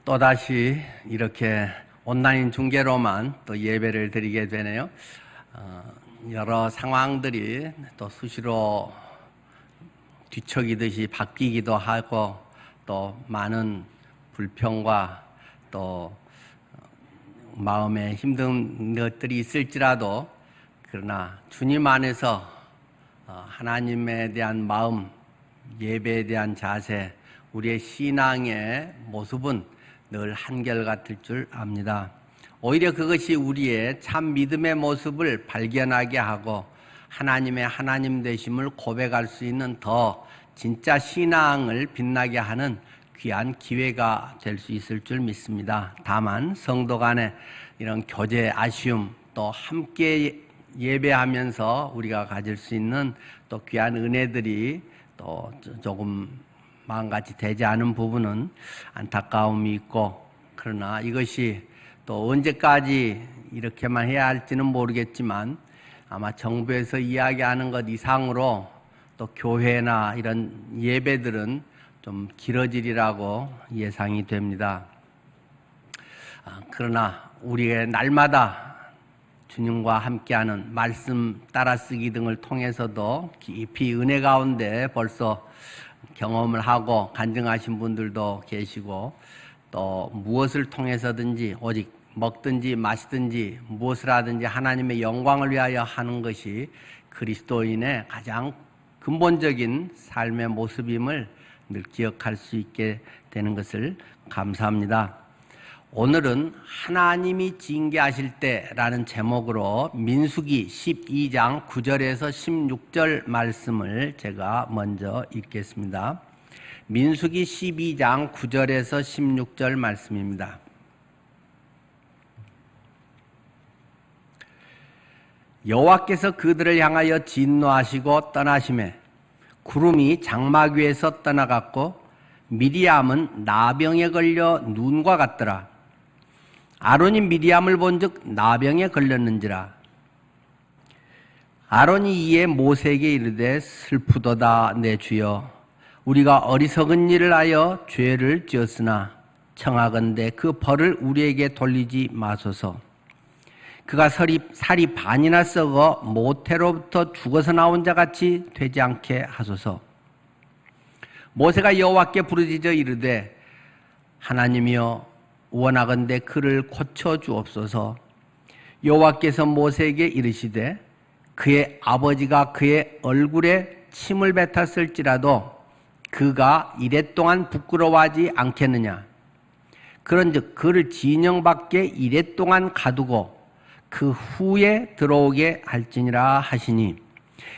또다시 이렇게 온라인 중계로만 또 예배를 드리게 되네요. 여러 상황들이 또 수시로 뒤척이듯이 바뀌기도 하고 또 많은 불평과 또 마음에 힘든 것들이 있을지라도 그러나 주님 안에서 하나님에 대한 마음, 예배에 대한 자세, 우리의 신앙의 모습은 늘 한결같을 줄 압니다. 오히려 그것이 우리의 참 믿음의 모습을 발견하게 하고 하나님의 하나님 되심을 고백할 수 있는 더 진짜 신앙을 빛나게 하는 귀한 기회가 될 수 있을 줄 믿습니다. 다만 성도 간에 이런 교제 아쉬움 또 함께 예배하면서 우리가 가질 수 있는 또 귀한 은혜들이 또 조금 마음같이 되지 않은 부분은 안타까움이 있고, 그러나 이것이 또 언제까지 이렇게만 해야 할지는 모르겠지만 아마 정부에서 이야기하는 것 이상으로 또 교회나 이런 예배들은 좀 길어지리라고 예상이 됩니다. 그러나 우리의 날마다 주님과 함께하는 말씀 따라쓰기 등을 통해서도 깊이 은혜 가운데 벌써 경험을 하고 간증하신 분들도 계시고, 또 무엇을 통해서든지 오직 먹든지 마시든지 무엇을 하든지 하나님의 영광을 위하여 하는 것이 그리스도인의 가장 근본적인 삶의 모습임을 늘 기억할 수 있게 되는 것을 감사합니다. 오늘은 하나님이 징계하실 때라는 제목으로 민수기 12장 9절에서 16절 말씀을 제가 먼저 읽겠습니다. 민수기 12장 9절에서 16절 말씀입니다. 여호와께서 그들을 향하여 진노하시고 떠나시매 구름이 장막 위에서 떠나갔고 미리암은 나병에 걸려 눈과 같더라. 아론이 미리암을 본즉 나병에 걸렸는지라. 아론이 이에 모세에게 이르되 슬프도다 내 주여, 우리가 어리석은 일을 하여 죄를 지었으나 청하건대 그 벌을 우리에게 돌리지 마소서. 그가 살이 반이나 썩어 모태로부터 죽어서 나온 자 같이 되지 않게 하소서. 모세가 여호와께 부르짖어 이르되 하나님이여 원하건대 그를 고쳐 주옵소서. 여호와께서 모세에게 이르시되 그의 아버지가 그의 얼굴에 침을 뱉었을지라도 그가 이랫동안 부끄러워하지 않겠느냐. 그런즉 그를 진영 밖에 이랫동안 가두고 그 후에 들어오게 할지니라 하시니,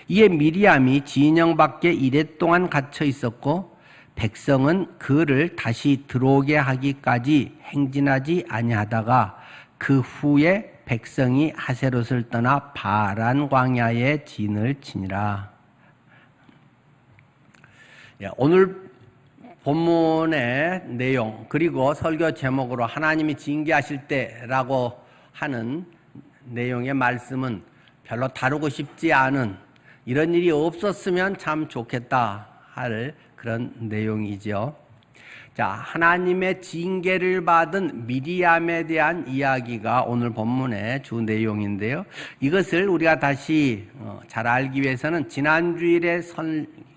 이에 미리암이 진영 밖에 이랫동안 갇혀 있었고 백성은 그를 다시 들어오게 하기까지 행진하지 아니하다가 그 후에 백성이 하세롯을 떠나 바란 광야에 진을 치니라. 오늘 본문의 내용 그리고 설교 제목으로 하나님이 징계하실 때라고 하는 내용의 말씀은 별로 다루고 싶지 않은, 이런 일이 없었으면 참 좋겠다 할 그런 내용이죠. 자, 하나님의 징계를 받은 미리암에 대한 이야기가 오늘 본문의 주 내용인데요. 이것을 우리가 다시 잘 알기 위해서는 지난주일에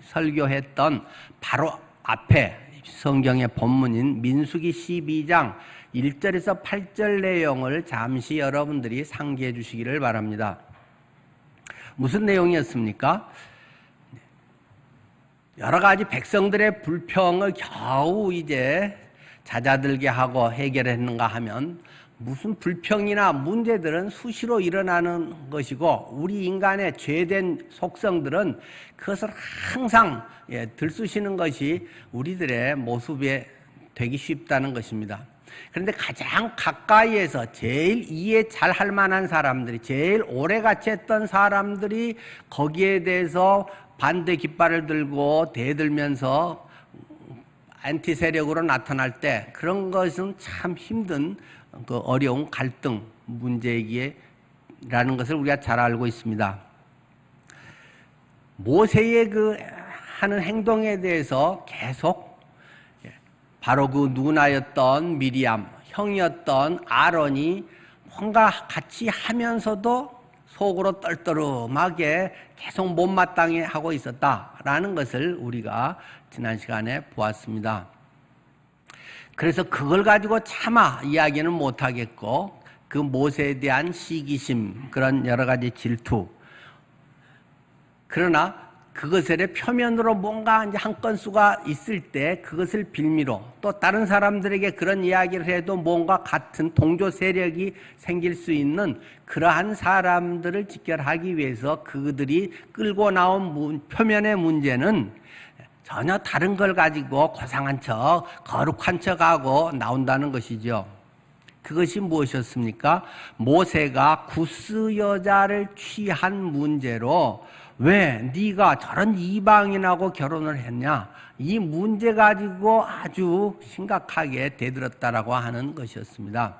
설교했던 바로 앞에 성경의 본문인 민수기 12장 1절에서 8절 내용을 잠시 여러분들이 상기해 주시기를 바랍니다. 무슨 내용이었습니까? 여러 가지 백성들의 불평을 겨우 이제 잦아들게 하고 해결했는가 하면 무슨 불평이나 문제들은 수시로 일어나는 것이고 우리 인간의 죄된 속성들은 그것을 항상 들쑤시는 것이 우리들의 모습이 되기 쉽다는 것입니다. 그런데 가장 가까이에서 제일 이해 잘 할 만한 사람들이, 제일 오래 같이 했던 사람들이 거기에 대해서 반대 깃발을 들고 대들면서 안티 세력으로 나타날 때 그런 것은 참 힘든 그 어려운 갈등 문제이기라는 것을 우리가 잘 알고 있습니다. 모세의 그 하는 행동에 대해서 계속 바로 그 누나였던 미리암, 형이었던 아론이 뭔가 같이 하면서도 속으로 떨떠름하게 계속 못마땅해 하고 있었다라는 것을 우리가 지난 시간에 보았습니다. 그래서 그걸 가지고 차마 이야기는 못하겠고 그 모세에 대한 시기심, 그런 여러 가지 질투, 그러나 그것의 표면으로 뭔가 이제 한 건수가 있을 때 그것을 빌미로 또 다른 사람들에게 그런 이야기를 해도 뭔가 같은 동조 세력이 생길 수 있는 그러한 사람들을 직결하기 위해서 그들이 끌고 나온 표면의 문제는 전혀 다른 걸 가지고 고상한 척, 거룩한 척하고 나온다는 것이죠. 그것이 무엇이었습니까? 모세가 구스 여자를 취한 문제로 왜 네가 저런 이방인하고 결혼을 했냐? 이 문제 가지고 아주 심각하게 대들었다라고 하는 것이었습니다.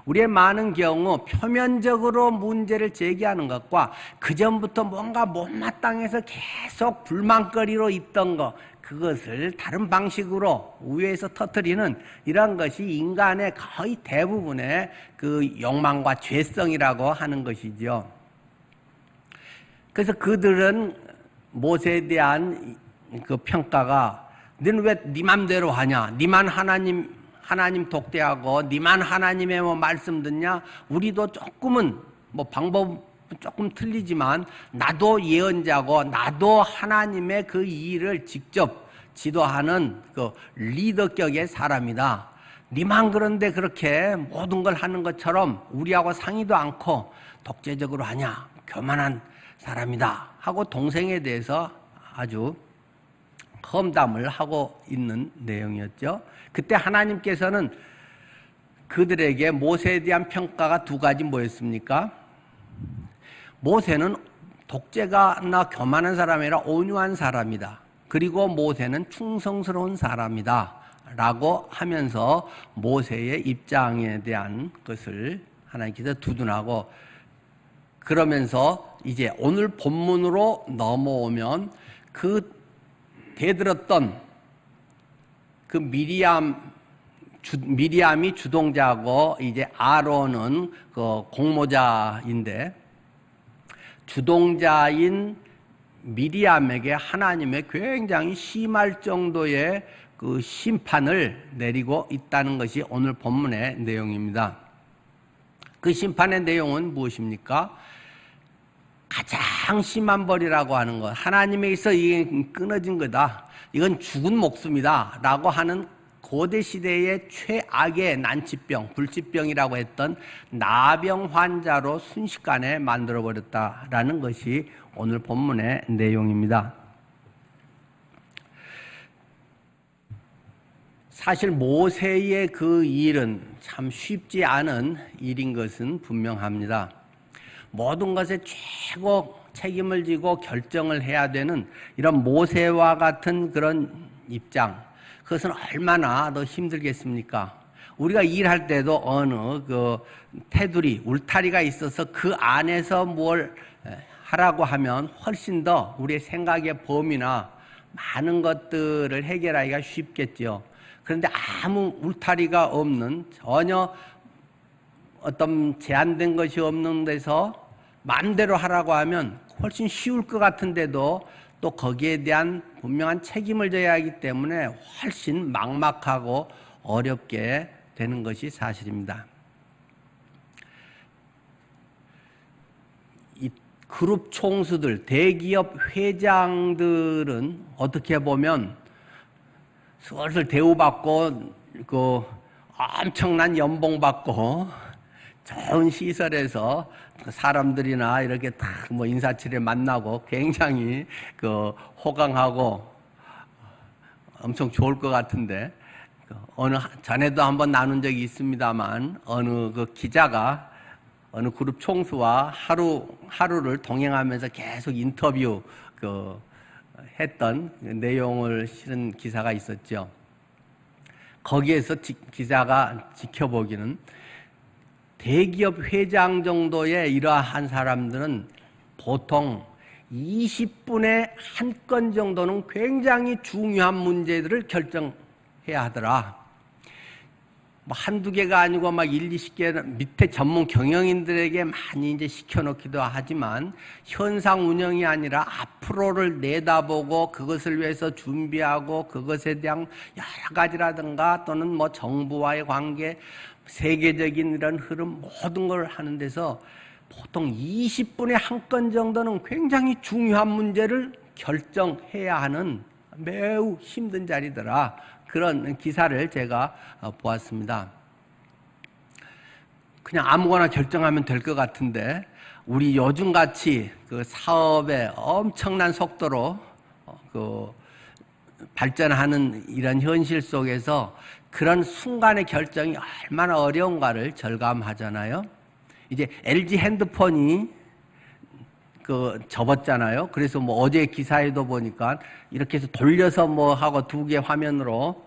우리의 많은 경우 표면적으로 문제를 제기하는 것과 그전부터 뭔가 못마땅해서 계속 불만거리로 있던 것, 그것을 다른 방식으로 위에서 터뜨리는 이런 것이 인간의 거의 대부분의 그 욕망과 죄성이라고 하는 것이죠. 그래서 그들은 모세에 대한 그 평가가 너는 왜 네 맘대로 하냐? 니만 하나님 독대하고 니만 하나님의 뭐 말씀 듣냐? 우리도 조금은 뭐 방법 조금 틀리지만 나도 예언자고 나도 하나님의 그 일을 직접 지도하는 그 리더격의 사람이다. 니만 그런데 그렇게 모든 걸 하는 것처럼 우리하고 상의도 않고 독재적으로 하냐? 교만한 사람이다 하고 동생에 대해서 아주 험담을 하고 있는 내용이었죠. 그때 하나님께서는 그들에게 모세에 대한 평가가 두 가지 뭐였습니까? 모세는 독재가나 교만한 사람이 아니라 온유한 사람이다. 그리고 모세는 충성스러운 사람이다 라고 하면서 모세의 입장에 대한 것을 하나님께서 두둔하고, 그러면서 이제 오늘 본문으로 넘어오면 그 대들었던 그 미리암이 주동자고 이제 아론은 그 공모자인데, 주동자인 미리암에게 하나님의 굉장히 심할 정도의 그 심판을 내리고 있다는 것이 오늘 본문의 내용입니다. 그 심판의 내용은 무엇입니까? 가장 심한 벌이라고 하는 것, 하나님에게서 이게 끊어진 거다, 이건 죽은 목숨이다 라고 하는 고대 시대의 최악의 난치병, 불치병이라고 했던 나병 환자로 순식간에 만들어버렸다라는 것이 오늘 본문의 내용입니다. 사실 모세의 그 일은 참 쉽지 않은 일인 것은 분명합니다. 모든 것에 최고 책임을 지고 결정을 해야 되는 이런 모세와 같은 그런 입장, 그것은 얼마나 더 힘들겠습니까? 우리가 일할 때도 어느 그 테두리, 울타리가 있어서 그 안에서 뭘 하라고 하면 훨씬 더 우리의 생각의 범위나 많은 것들을 해결하기가 쉽겠죠. 그런데 아무 울타리가 없는, 전혀 어떤 제한된 것이 없는 데서 마음대로 하라고 하면 훨씬 쉬울 것 같은데도 또 거기에 대한 분명한 책임을 져야 하기 때문에 훨씬 막막하고 어렵게 되는 것이 사실입니다. 이 그룹 총수들, 대기업 회장들은 어떻게 보면 슬슬 대우받고 그 엄청난 연봉 받고 좋은 시설에서 사람들이나 이렇게 다 뭐 인사치레 만나고 굉장히 그 호강하고 엄청 좋을 것 같은데, 어느 전에도 한번 나눈 적이 있습니다만 어느 그 기자가 어느 그룹 총수와 하루를 동행하면서 계속 인터뷰 했던 내용을 실은 기사가 있었죠. 거기에서 기자가 지켜보기는 대기업 회장 정도의 이러한 사람들은 보통 20분에 한 건 정도는 굉장히 중요한 문제들을 결정해야 하더라. 뭐 한두 개가 아니고 막 1, 20개 밑에 전문 경영인들에게 많이 이제 시켜놓기도 하지만 현상 운영이 아니라 앞으로를 내다보고 그것을 위해서 준비하고 그것에 대한 여러 가지라든가 또는 뭐 정부와의 관계, 세계적인 이런 흐름 모든 걸 하는 데서 보통 20분에 한 건 정도는 굉장히 중요한 문제를 결정해야 하는 매우 힘든 자리더라. 그런 기사를 제가 보았습니다. 그냥 아무거나 결정하면 될 것 같은데 우리 요즘같이 그 사업의 엄청난 속도로 그 발전하는 이런 현실 속에서 그런 순간의 결정이 얼마나 어려운가를 절감하잖아요. 이제 LG 핸드폰이 그 접었잖아요. 그래서 뭐 어제 기사에도 보니까 이렇게 해서 돌려서 뭐 하고 두 개 화면으로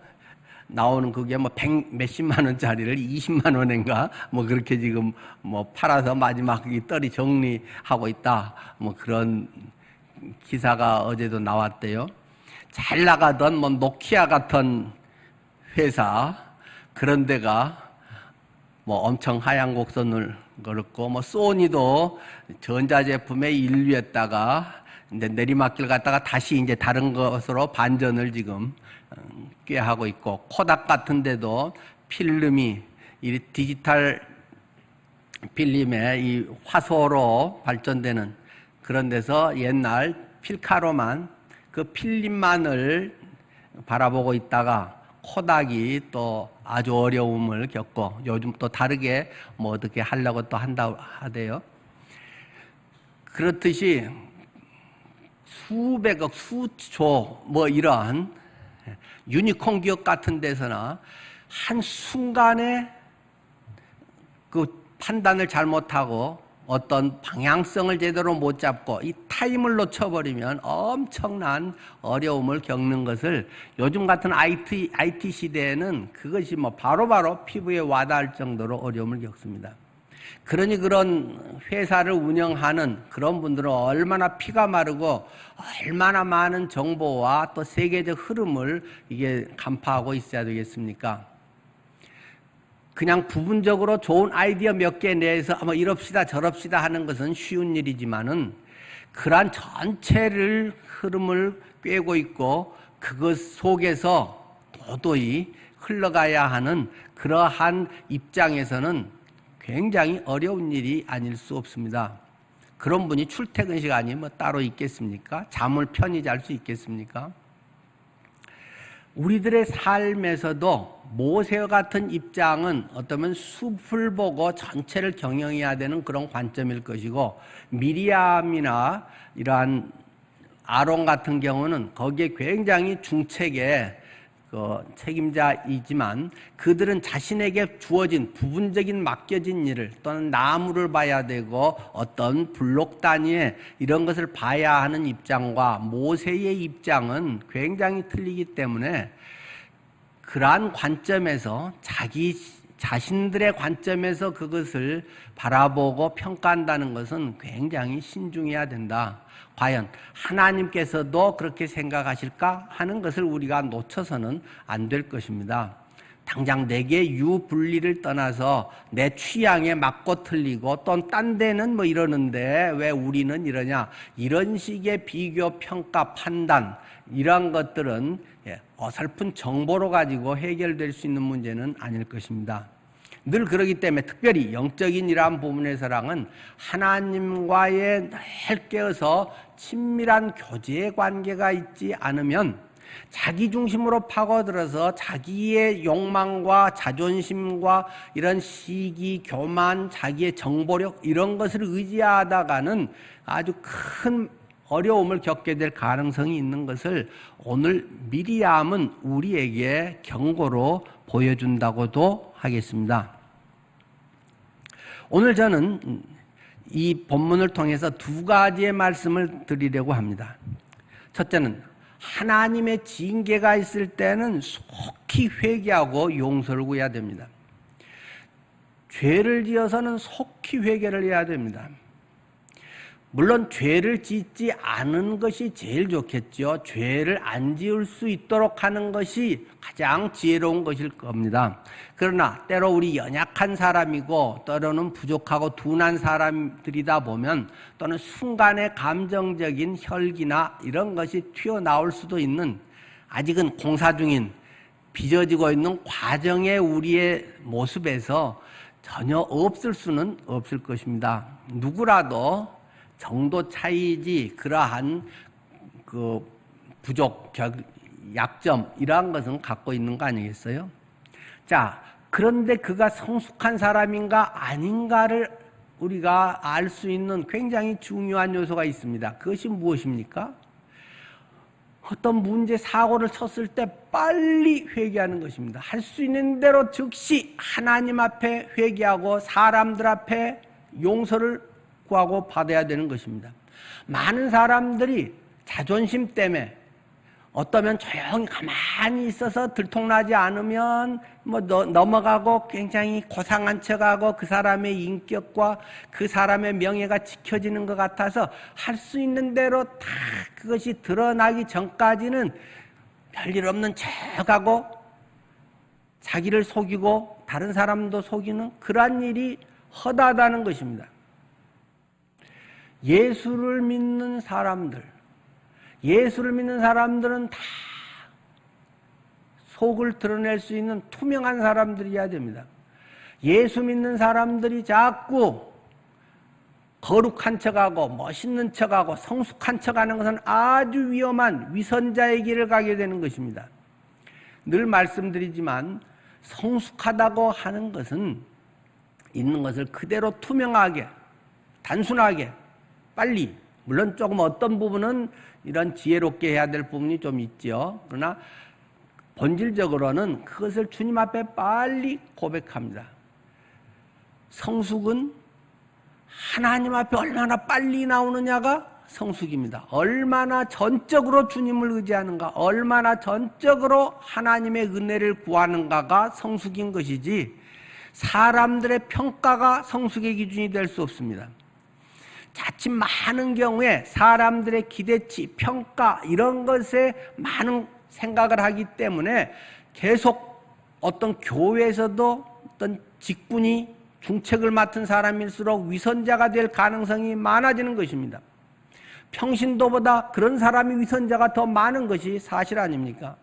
나오는 그게 뭐 몇십만 원짜리를 20만 원인가 뭐 그렇게 지금 뭐 팔아서 마지막 이 떨이 정리하고 있다. 뭐 그런 기사가 어제도 나왔대요. 잘 나가던 뭐 노키아 같은 회사 그런 데가 뭐 엄청 하향 곡선을 걸었고 뭐 소니도 전자제품의 인류였다가 이제 내리막길 갔다가 다시 이제 다른 것으로 반전을 지금 꾀하고 있고 코닥 같은 데도 필름이 이 디지털 필름의 이 화소로 발전되는 그런 데서 옛날 필카로만 그 필름만을 바라보고 있다가 코닥이 또 아주 어려움을 겪고 요즘 또 다르게 뭐 어떻게 하려고 또 한다 하대요. 그렇듯이 수백억, 수조 뭐 이러한 유니콘 기업 같은 데서나 한 순간에 그 판단을 잘못하고 어떤 방향성을 제대로 못 잡고 이 타임을 놓쳐버리면 엄청난 어려움을 겪는 것을 요즘 같은 IT 시대에는 그것이 뭐 바로바로 피부에 와닿을 정도로 어려움을 겪습니다. 그러니 그런 회사를 운영하는 그런 분들은 얼마나 피가 마르고 얼마나 많은 정보와 또 세계적 흐름을 이게 간파하고 있어야 되겠습니까? 그냥 부분적으로 좋은 아이디어 몇 개 내에서 뭐 이럽시다 저럽시다 하는 것은 쉬운 일이지만은 그러한 전체를 흐름을 꿰고 있고 그것 속에서 도저히 흘러가야 하는 그러한 입장에서는 굉장히 어려운 일이 아닐 수 없습니다. 그런 분이 출퇴근 시간이 뭐 따로 있겠습니까? 잠을 편히 잘 수 있겠습니까? 우리들의 삶에서도 모세와 같은 입장은 어쩌면 숲을 보고 전체를 경영해야 되는 그런 관점일 것이고 미리암이나 이러한 아론 같은 경우는 거기에 굉장히 중책의 그 책임자이지만 그들은 자신에게 주어진 부분적인 맡겨진 일을 또는 나무를 봐야 되고 어떤 블록 단위의 이런 것을 봐야 하는 입장과 모세의 입장은 굉장히 틀리기 때문에 그러한 관점에서 자신들의 관점에서 그것을 바라보고 평가한다는 것은 굉장히 신중해야 된다. 과연 하나님께서도 그렇게 생각하실까 하는 것을 우리가 놓쳐서는 안 될 것입니다. 당장 내게 유분리를 떠나서 내 취향에 맞고 틀리고 또 딴 데는 뭐 이러는데 왜 우리는 이러냐 이런 식의 비교, 평가, 판단 이러한 것들은 어설픈 정보로 가지고 해결될 수 있는 문제는 아닐 것입니다. 늘 그러기 때문에 특별히 영적인 이러한 부분에서랑은 하나님과의 늘 깨어서 친밀한 교제의 관계가 있지 않으면 자기 중심으로 파고들어서 자기의 욕망과 자존심과 이런 시기, 교만, 자기의 정보력 이런 것을 의지하다가는 아주 큰 어려움을 겪게 될 가능성이 있는 것을 오늘 미리암은 우리에게 경고로 보여준다고도 하겠습니다. 오늘 저는 이 본문을 통해서 두 가지의 말씀을 드리려고 합니다. 첫째는 하나님의 징계가 있을 때는 속히 회개하고 용서를 구해야 됩니다. 죄를 지어서는 속히 회개를 해야 됩니다. 물론 죄를 짓지 않은 것이 제일 좋겠죠. 죄를 안 지을 수 있도록 하는 것이 가장 지혜로운 것일 겁니다. 그러나 때로 우리 연약한 사람이고 때로는 부족하고 둔한 사람들이다 보면 또는 순간의 감정적인 혈기나 이런 것이 튀어나올 수도 있는 아직은 공사 중인 빚어지고 있는 과정의 우리의 모습에서 전혀 없을 수는 없을 것입니다. 누구라도 정도 차이지 그러한 그 부족, 약점 이러한 것은 갖고 있는 거 아니겠어요? 자, 그런데 그가 성숙한 사람인가 아닌가를 우리가 알 수 있는 굉장히 중요한 요소가 있습니다. 그것이 무엇입니까? 어떤 문제, 사고를 쳤을 때 빨리 회개하는 것입니다. 할 수 있는 대로 즉시 하나님 앞에 회개하고 사람들 앞에 용서를 구하고 받아야 되는 것입니다. 많은 사람들이 자존심 때문에 어떠면 조용히 가만히 있어서 들통나지 않으면 넘어가고 굉장히 고상한 척하고 그 사람의 인격과 그 사람의 명예가 지켜지는 것 같아서 할 수 있는 대로 다 그것이 드러나기 전까지는 별일 없는 척하고 자기를 속이고 다른 사람도 속이는 그러한 일이 허다하다는 것입니다. 예수를 믿는 사람들은 다 속을 드러낼 수 있는 투명한 사람들이어야 됩니다. 예수 믿는 사람들이 자꾸 거룩한 척하고 멋있는 척하고 성숙한 척하는 것은 아주 위험한 위선자의 길을 가게 되는 것입니다. 늘 말씀드리지만 성숙하다고 하는 것은 있는 것을 그대로 투명하게 단순하게 빨리, 물론 조금 어떤 부분은 이런 지혜롭게 해야 될 부분이 좀 있죠. 그러나 본질적으로는 그것을 주님 앞에 빨리 고백합니다. 성숙은 하나님 앞에 얼마나 빨리 나오느냐가 성숙입니다. 얼마나 전적으로 주님을 의지하는가, 얼마나 전적으로 하나님의 은혜를 구하는가가 성숙인 것이지 사람들의 평가가 성숙의 기준이 될 수 없습니다. 자칫 많은 경우에 사람들의 기대치, 평가 이런 것에 많은 생각을 하기 때문에 계속 어떤 교회에서도 어떤 직분이 중책을 맡은 사람일수록 위선자가 될 가능성이 많아지는 것입니다. 평신도보다 그런 사람이 위선자가 더 많은 것이 사실 아닙니까?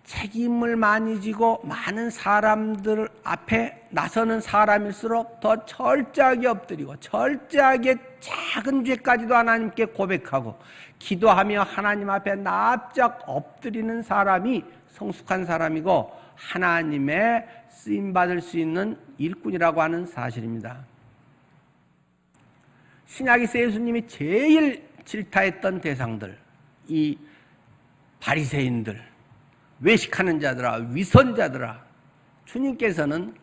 책임을 많이 지고 많은 사람들 앞에 나서는 사람일수록 더 철저하게 엎드리고 철저하게 작은 죄까지도 하나님께 고백하고 기도하며 하나님 앞에 납작 엎드리는 사람이 성숙한 사람이고 하나님의 쓰임받을 수 있는 일꾼이라고 하는 사실입니다. 신약에서 예수님이 제일 질타했던 대상들, 이 바리새인들, 외식하는 자들아, 위선자들아, 주님께서는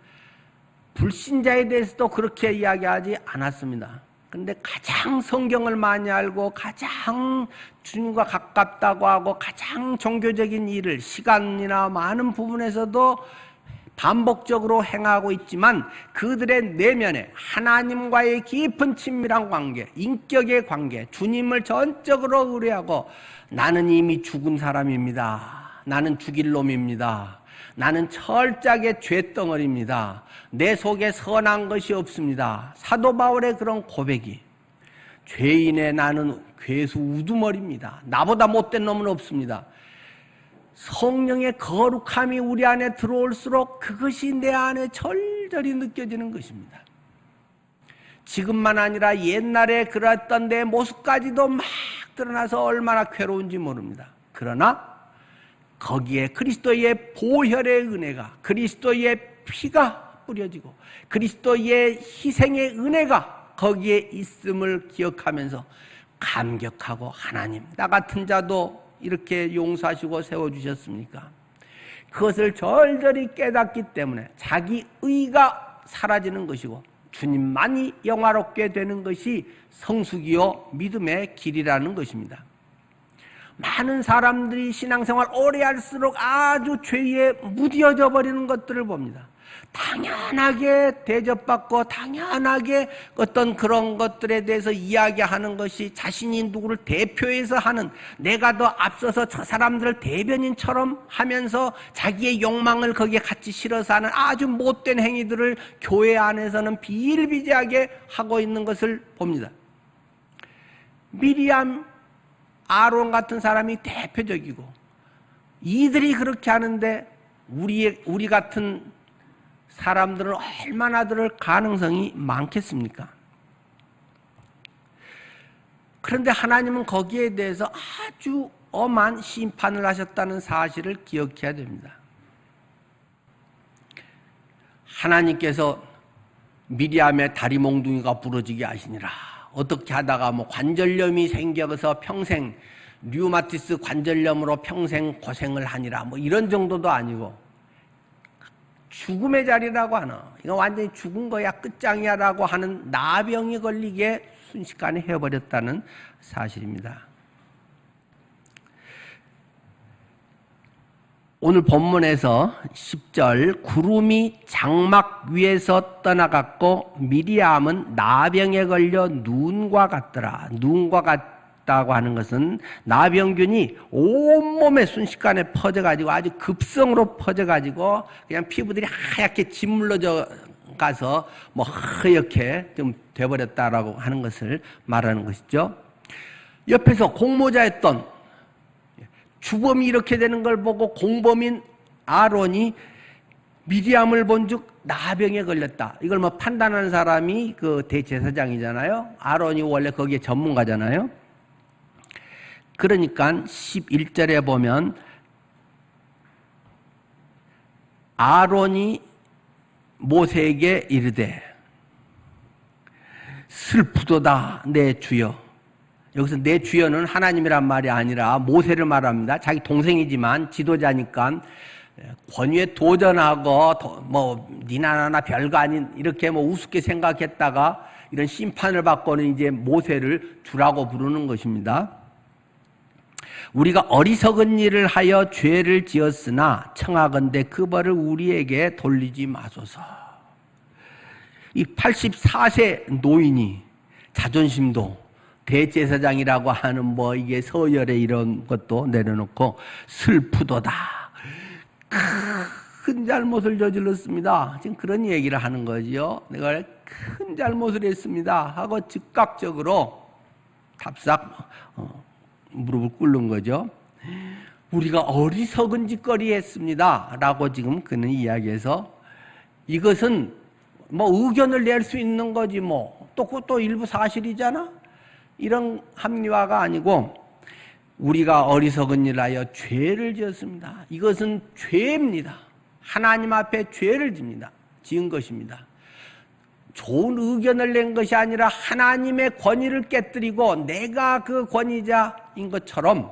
불신자에 대해서도 그렇게 이야기하지 않았습니다. 그런데 가장 성경을 많이 알고 가장 주님과 가깝다고 하고 가장 종교적인 일을 시간이나 많은 부분에서도 반복적으로 행하고 있지만 그들의 내면에 하나님과의 깊은 친밀한 관계, 인격의 관계, 주님을 전적으로 의뢰하고 나는 이미 죽은 사람입니다. 나는 죽일 놈입니다. 나는 철저하게 죄덩어리입니다. 내 속에 선한 것이 없습니다. 사도 바울의 그런 고백이 죄인의 나는 괴수 우두머리입니다. 나보다 못된 놈은 없습니다. 성령의 거룩함이 우리 안에 들어올수록 그것이 내 안에 절절히 느껴지는 것입니다. 지금만 아니라 옛날에 그랬던 내 모습까지도 막 드러나서 얼마나 괴로운지 모릅니다. 그러나 거기에 그리스도의 보혈의 은혜가, 그리스도의 피가 뿌려지고 그리스도의 희생의 은혜가 거기에 있음을 기억하면서 감격하고 하나님, 나 같은 자도 이렇게 용서하시고 세워주셨습니까? 그것을 절절히 깨닫기 때문에 자기 의가 사라지는 것이고 주님만이 영화롭게 되는 것이 성숙이요 믿음의 길이라는 것입니다. 많은 사람들이 신앙생활 오래 할수록 아주 죄에 무뎌져 버리는 것들을 봅니다. 당연하게 대접받고 당연하게 어떤 그런 것들에 대해서 이야기하는 것이 자신이 누구를 대표해서 하는, 내가 더 앞서서 저 사람들을 대변인처럼 하면서 자기의 욕망을 거기에 같이 실어서 하는 아주 못된 행위들을 교회 안에서는 비일비재하게 하고 있는 것을 봅니다. 미리암, 아론 같은 사람이 대표적이고, 이들이 그렇게 하는데 우리 같은 사람들은 얼마나 들을 가능성이 많겠습니까? 그런데 하나님은 거기에 대해서 아주 엄한 심판을 하셨다는 사실을 기억해야 됩니다. 하나님께서 미리암의 다리 몽둥이가 부러지게 하시니라. 어떻게 하다가 관절염이 생겨서 평생 류마티스 관절염으로 평생 고생을 하니라. 이런 정도도 아니고 죽음의 자리라고 하나, 이거 완전히 죽은 거야, 끝장이야라고 하는 나병이 걸리게 순식간에 해버렸다는 사실입니다. 오늘 본문에서 10절, 구름이 장막 위에서 떠나갔고 미리암은 나병에 걸려 눈과 같더라. 눈과 같다고 하는 것은 나병균이 온몸에 순식간에 퍼져가지고 아주 급성으로 퍼져가지고 그냥 피부들이 하얗게 짓물러져 가서 하얗게 좀 돼버렸다라고 하는 것을 말하는 것이죠. 옆에서 공모자였던 주범이 이렇게 되는 걸 보고 공범인 아론이 미리암을 본즉 나병에 걸렸다. 이걸 판단하는 사람이 그 대제사장이잖아요. 아론이 원래 거기에 전문가잖아요. 그러니까 11절에 보면 아론이 모세에게 이르되 슬프도다 내 주여. 여기서 내 주여는 하나님이란 말이 아니라 모세를 말합니다. 자기 동생이지만 지도자니까 권위에 도전하고 니나 나나 별거 아닌 이렇게 우습게 생각했다가 이런 심판을 받고는 이제 모세를 주라고 부르는 것입니다. 우리가 어리석은 일을 하여 죄를 지었으나 청하건대 그 벌을 우리에게 돌리지 마소서. 이 84세 노인이 자존심도 대제사장이라고 하는 이게 서열에 이런 것도 내려놓고 슬프도다. 큰 잘못을 저질렀습니다. 지금 그런 얘기를 하는 거지요. 내가 큰 잘못을 했습니다 하고 즉각적으로 탑싹 무릎을 꿇는 거죠. 우리가 어리석은 짓거리 했습니다 라고 지금 그는 이야기해서, 이것은 의견을 낼 수 있는 거지 또 일부 사실이잖아. 이런 합리화가 아니고 우리가 어리석은 일을 하여 죄를 지었습니다. 이것은 죄입니다. 하나님 앞에 죄를 지은 것입니다. 좋은 의견을 낸 것이 아니라 하나님의 권위를 깨뜨리고 내가 그 권위자인 것처럼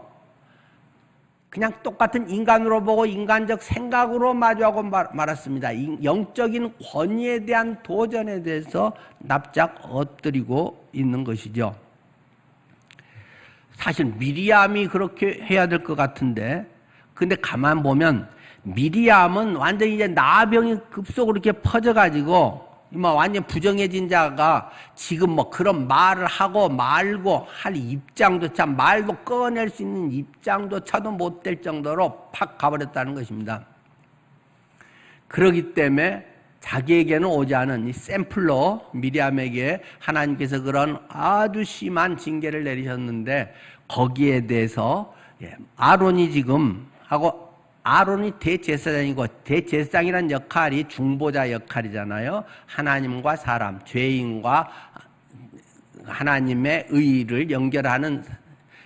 그냥 똑같은 인간으로 보고 인간적 생각으로 마주하고 말았습니다. 영적인 권위에 대한 도전에 대해서 납작 엎드리고 있는 것이죠. 사실 미리암이 그렇게 해야 될 것 같은데, 근데 가만 보면 미리암은 완전히 이제 나병이 급속으로 이렇게 퍼져가지고 완전 부정해진 자가 지금 그런 말을 하고 말고 할 입장조차, 말도 꺼낼 수 있는 입장조차도 못 될 정도로 팍 가버렸다는 것입니다. 그렇기 때문에 자기에게는 오지 않은 이 샘플로 미리암에게 하나님께서 그런 아주 심한 징계를 내리셨는데, 거기에 대해서 아론이 지금 하고, 아론이 대제사장이고 대제사장이란 역할이 중보자 역할이잖아요. 하나님과 사람, 죄인과 하나님의 의를 연결하는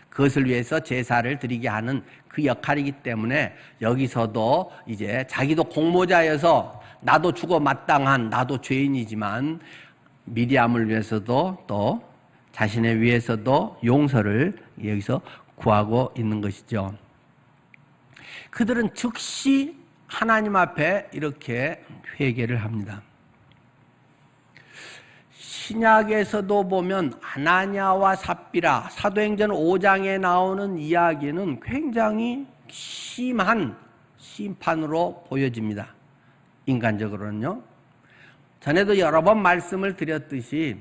그것을 위해서 제사를 드리게 하는 그 역할이기 때문에 여기서도 이제 자기도 공모자여서 나도 죽어 마땅한, 나도 죄인이지만 미리암을 위해서도 또 자신을 위해서도 용서를 여기서 구하고 있는 것이죠. 그들은 즉시 하나님 앞에 이렇게 회개를 합니다. 신약에서도 보면 아나니아와 삽비라, 사도행전 5장에 나오는 이야기는 굉장히 심한 심판으로 보여집니다. 인간적으로는요. 전에도 여러 번 말씀을 드렸듯이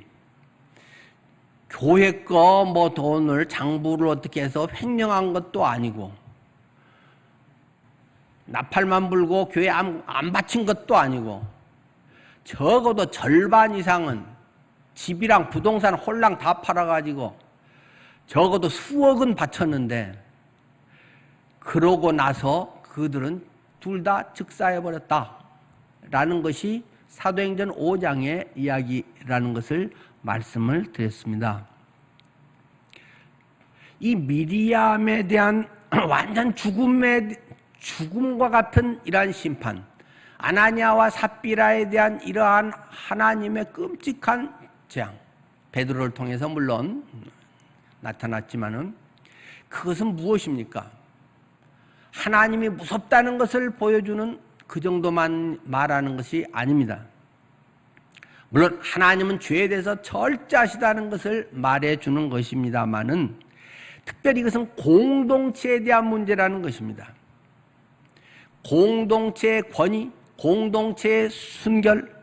교회 거 뭐 돈을 장부를 어떻게 해서 횡령한 것도 아니고 나팔만 불고 교회 안 바친 것도 아니고 적어도 절반 이상은 집이랑 부동산 홀랑 다 팔아가지고 적어도 수억은 바쳤는데 그러고 나서 그들은 둘 다 즉사해버렸다라는 것이 사도행전 5장의 이야기라는 것을 말씀을 드렸습니다. 이 미리암에 대한 완전 죽음과 같은 이러한 심판, 아나니아와 삽비라에 대한 이러한 하나님의 끔찍한 재앙, 베드로를 통해서 물론 나타났지만은 그것은 무엇입니까? 하나님이 무섭다는 것을 보여주는 그 정도만 말하는 것이 아닙니다. 물론 하나님은 죄에 대해서 철저하시다는 것을 말해주는 것입니다만은 특별히 이것은 공동체에 대한 문제라는 것입니다. 공동체의 권위, 공동체의 순결,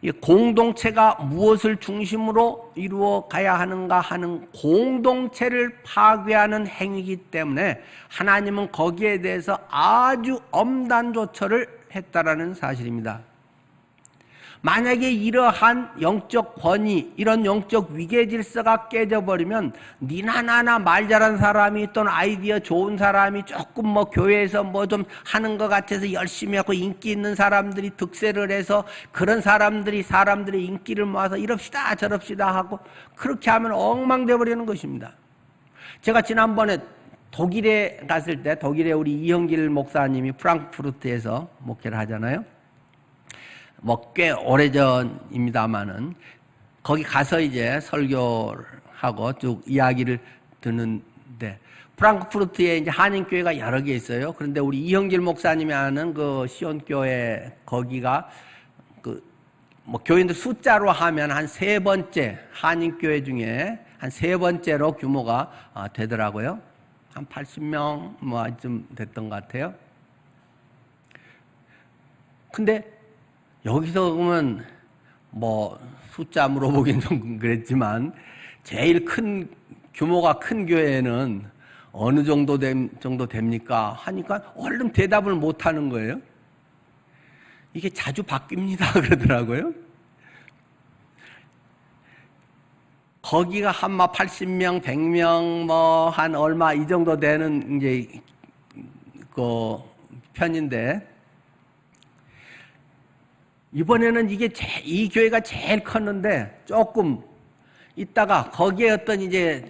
이 공동체가 무엇을 중심으로 이루어 가야 하는가 하는 공동체를 파괴하는 행위이기 때문에 하나님은 거기에 대해서 아주 엄단 조처를 했다라는 사실입니다. 만약에 이러한 영적 권위, 이런 영적 위계 질서가 깨져버리면 니나 나나 말 잘하는 사람이 또는 아이디어 좋은 사람이 조금 뭐 교회에서 뭐 좀 하는 것 같아서 열심히 하고 인기 있는 사람들이 득세를 해서 그런 사람들이 사람들의 인기를 모아서 이럽시다 저럽시다 하고 그렇게 하면 엉망돼 버리는 것입니다. 제가 지난번에 독일에 갔을 때 독일에 우리 이형길 목사님이 프랑크푸르트에서 목회를 하잖아요. 뭐 꽤 오래전입니다만은 거기 가서 이제 설교를 하고 쭉 이야기를 듣는데 프랑크푸르트에 이제 한인교회가 여러 개 있어요. 그런데 우리 이형길 목사님이 아는 그 시온교회 거기가 그 뭐 교인들 숫자로 하면 한 세 번째 한인교회 중에 한 세 번째로 규모가 되더라고요. 한 80명 뭐쯤 됐던 것 같아요. 근데 여기서 보면 뭐 숫자 물어보긴 좀 그랬지만 제일 큰 규모가 큰 교회는 어느 정도 됩니까? 하니까 얼른 대답을 못 하는 거예요. 이게 자주 바뀝니다 그러더라고요. 거기가 한마 80명, 100명 뭐 한 얼마 이 정도 되는 이제 그 편인데 이번에는 이 교회가 제일 컸는데 조금 있다가 거기에 어떤 이제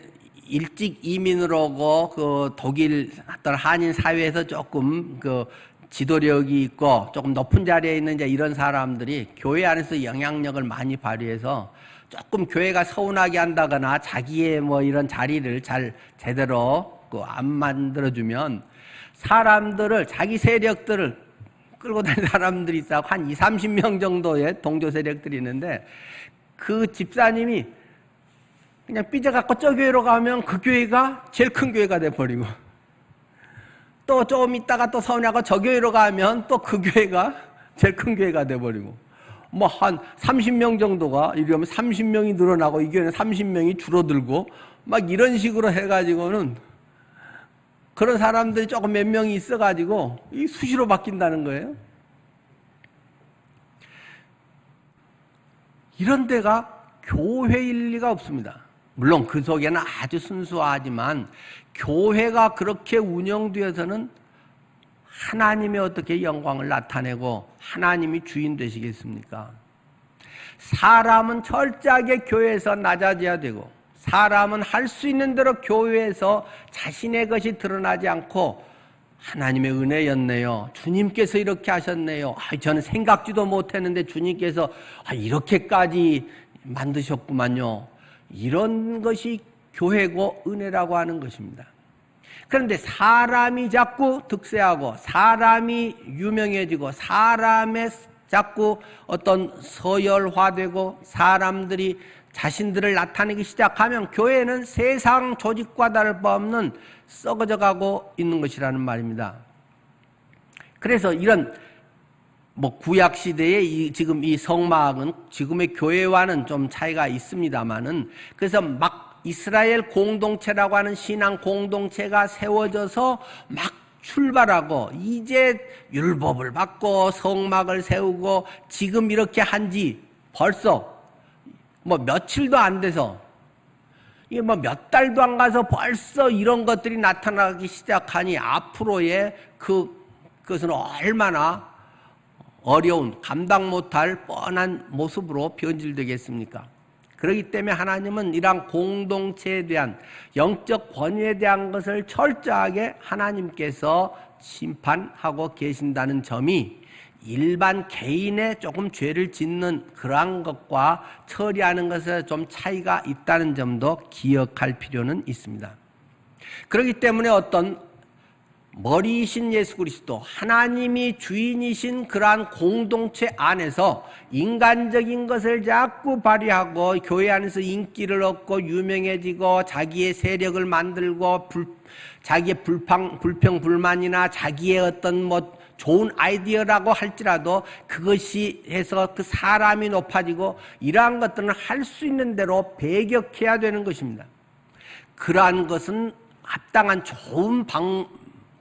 일찍 이민을 오고 그 독일 어떤 한인 사회에서 조금 그 지도력이 있고 조금 높은 자리에 있는 이제 이런 사람들이 교회 안에서 영향력을 많이 발휘해서 조금 교회가 서운하게 한다거나 자기의 뭐 이런 자리를 잘 제대로 그 안 만들어주면 사람들을 자기 세력들을 끌고 다니는 사람들이 있어 한 20, 30명 정도의 동조 세력들이 있는데 그 집사님이 그냥 삐져갖고 저 교회로 가면 그 교회가 제일 큰 교회가 돼버리고 또 조금 있다가 또 서운하고 저 교회로 가면 또 그 교회가 제일 큰 교회가 돼버리고 뭐 한 30명 정도가 이러면 30명이 늘어나고 이 교회는 30명이 줄어들고 막 이런 식으로 해가지고는 그런 사람들이 조금 몇 명이 있어가지고 이 수시로 바뀐다는 거예요. 이런 데가 교회일 리가 없습니다. 물론 그 속에는 아주 순수하지만 교회가 그렇게 운영되어서는 하나님의 어떻게 영광을 나타내고 하나님이 주인 되시겠습니까? 사람은 철저하게 교회에서 낮아져야 되고 사람은 할 수 있는 대로 교회에서 자신의 것이 드러나지 않고 하나님의 은혜였네요. 주님께서 이렇게 하셨네요. 저는 생각지도 못했는데 주님께서 이렇게까지 만드셨구만요. 이런 것이 교회고 은혜라고 하는 것입니다. 그런데 사람이 자꾸 득세하고 사람이 유명해지고 사람의 자꾸 어떤 서열화되고 사람들이 자신들을 나타내기 시작하면 교회는 세상 조직과 다를 바 없는 썩어져 가고 있는 것이라는 말입니다. 그래서 이런 뭐 구약 시대에 지금 이 성막은 지금의 교회와는 좀 차이가 있습니다만은, 그래서 막 이스라엘 공동체라고 하는 신앙 공동체가 세워져서 막 출발하고 이제 율법을 받고 성막을 세우고 지금 이렇게 한지 벌써 뭐 며칠도 안 돼서, 이게 뭐 몇 달도 안 가서 벌써 이런 것들이 나타나기 시작하니 앞으로의 그것은 얼마나 어려운, 감당 못할 뻔한 모습으로 변질되겠습니까? 그렇기 때문에 하나님은 이러한 공동체에 대한 영적 권위에 대한 것을 철저하게 하나님께서 심판하고 계신다는 점이 일반 개인의 조금 죄를 짓는 그러한 것과 처리하는 것에 좀 차이가 있다는 점도 기억할 필요는 있습니다. 그렇기 때문에 어떤 머리이신 예수 그리스도, 하나님이 주인이신 그러한 공동체 안에서 인간적인 것을 자꾸 발휘하고 교회 안에서 인기를 얻고 유명해지고 자기의 세력을 만들고 자기의 불평 불만이나 자기의 어떤 뭐 좋은 아이디어라고 할지라도 그것이 해서 그 사람이 높아지고 이러한 것들은 할 수 있는 대로 배격해야 되는 것입니다. 그러한 것은 합당한 좋은